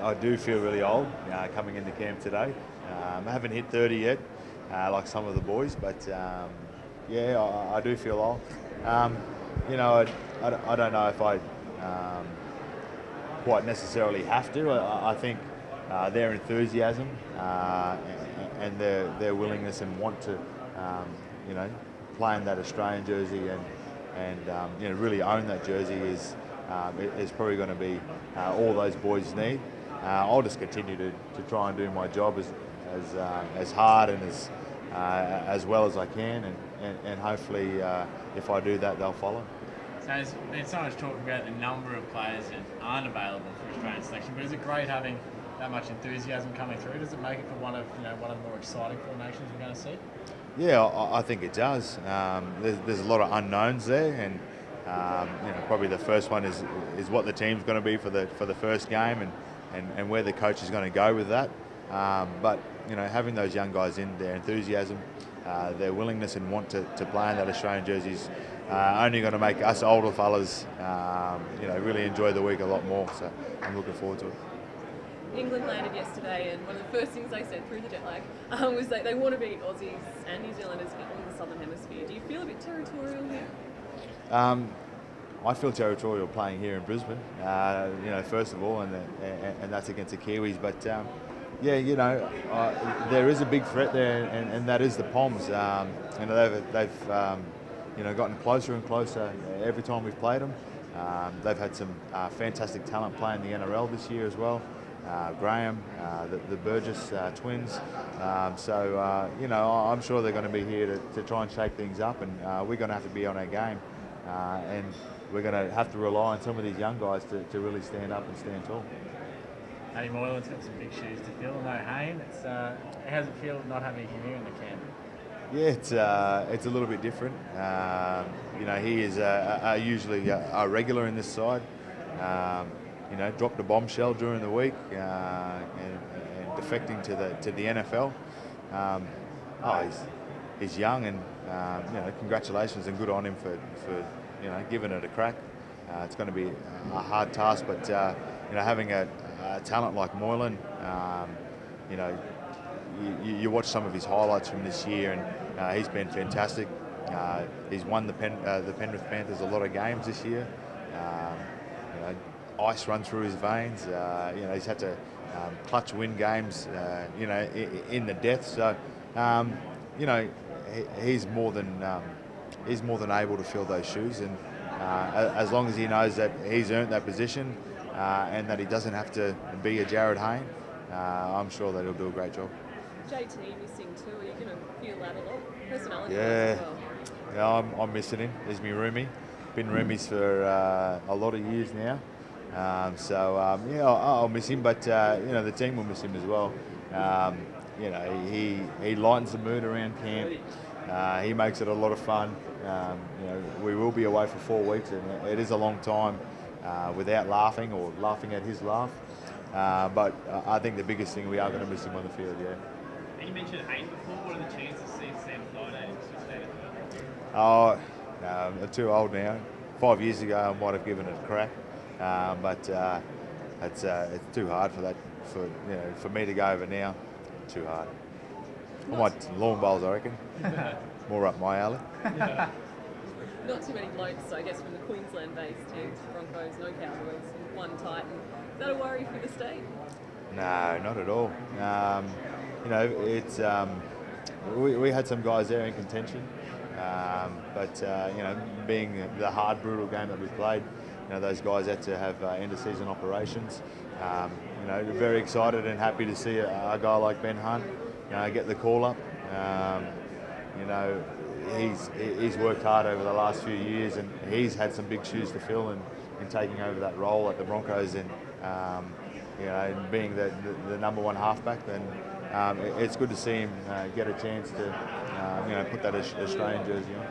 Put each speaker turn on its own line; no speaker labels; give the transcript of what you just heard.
I do feel really old coming into camp today. I haven't hit 30 yet, like some of the boys, but yeah, I do feel old. I don't know if I quite necessarily have to. I think their enthusiasm and their willingness and want to, play in that Australian jersey and really own that jersey is probably going to be all those boys need. I'll just continue to try and do my job as hard and as well as I can, and hopefully if I do that, they'll follow.
So there's been so much talk about the number of players that aren't available for Australian selection, but is it great having that much enthusiasm coming through? Does it make it for one of the more exciting formations we're going to see?
Yeah, I think it does. There's a lot of unknowns there, and probably the first one is what the team's going to be for the first game, and where the coach is going to go with that. But having those young guys in, their enthusiasm, their willingness and want to play in that Australian jersey is only going to make us older fellas, really enjoy the week a lot more. So I'm looking forward to it.
England landed yesterday, and one of the first things they said through the jet lag was that they want to beat Aussies and New Zealanders in the Southern Hemisphere. Do you feel a bit territorial here?
I feel territorial playing here in Brisbane, first of all, and that's against the Kiwis. But there is a big threat there, and that is the Poms. They've gotten closer and closer every time we've played them. They've had some fantastic talent playing the NRL this year as well. Graham, the Burgess twins. I'm sure they're going to be here to try and shake things up, and we're going to have to be on our game, and we're going to have to rely on some of these young guys to really stand up and stand tall.
Paddy Moylan's got some big shoes to fill. No Hayne. How's it feel not having him here in the camp?
Yeah, it's a little bit different. He is usually a regular in this side. Dropped a bombshell during the week and defecting to the NFL. He's young, and congratulations and good on him for giving it a crack. It's going to be a hard task, but having a talent like Moylan, you watch some of his highlights from this year, and he's been fantastic. He's won the Penrith Panthers a lot of games this year. Ice run through his veins. He's had to clutch win games. In the death. So, he's more than able to fill those shoes, and as long as he knows that he's earned that position and that he doesn't have to be a Jared Hayne, I'm sure that he'll do a great job.
JT missing too. Are you going to feel that a lot? Personality
yeah.
as well.
Yeah, I'm missing him. He's my roomie. Been roomies for a lot of years now. I'll miss him, but the team will miss him as well. He lightens the mood around camp. He makes it a lot of fun. We will be away for 4 weeks, and it is a long time without laughing or laughing at his laugh. But I think the biggest thing, we are going to miss him on the field. Yeah.
And you mentioned Hayne before. What are the chances of seeing Sam Thaiday in the
Oh, no, I'm too old now. 5 years ago, I might have given it a crack. But it's too hard for me to go over now. Too hard. I might lawn bowls, I reckon. More up my alley.
Yeah. Not too many blokes, I guess, from the Queensland-based teams, Broncos, no Cowboys, and one Titan. Is that a worry for the state?
No, not at all. We had some guys there in contention, but being the hard, brutal game that we played, those guys had to have end-of-season operations. Very excited and happy to see a guy like Ben Hunt, get the call-up. He's worked hard over the last few years, and he's had some big shoes to fill in taking over that role at the Broncos, and being the number one halfback. Then it's good to see him get a chance to put that Australian jersey on.